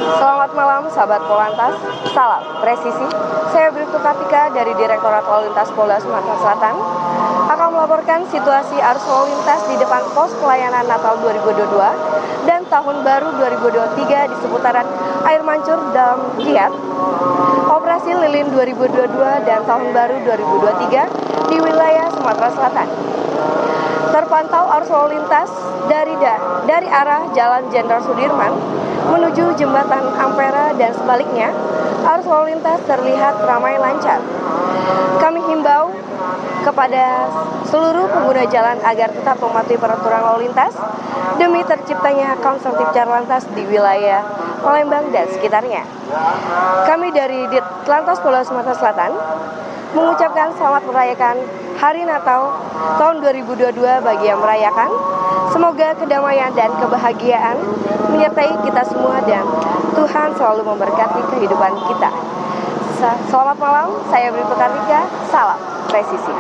Selamat malam sahabat Polantas, salam presisi. Saya Bribtu Kartika dari Direktorat Lalu Lintas Polda Sumatera Selatan akan melaporkan situasi arus lalu lintas di depan pos pelayanan Natal 2022 dan Tahun Baru 2023 di seputaran Air Mancur dalam Giat, Operasi Lilin 2022 dan Tahun Baru 2023 di wilayah Sumatera Selatan. Terpantau arus lalu lintas dari arah Jalan Jenderal Sudirman menuju Jembatan Ampera dan sebaliknya, arus lalu lintas terlihat ramai lancar. Kami himbau kepada seluruh pengguna jalan agar tetap mematuhi peraturan lalu lintas demi terciptanya konsumtif Lantas di wilayah Palembang dan sekitarnya. Kami dari Ditlantas Polda Sumatera Selatan mengucapkan selamat merayakan Hari Natal tahun 2022 bagi yang merayakan. Semoga kedamaian dan kebahagiaan menyertai kita semua dan Tuhan selalu memberkati kehidupan kita. Selamat malam, saya Bribtu Kartika, salam presisi.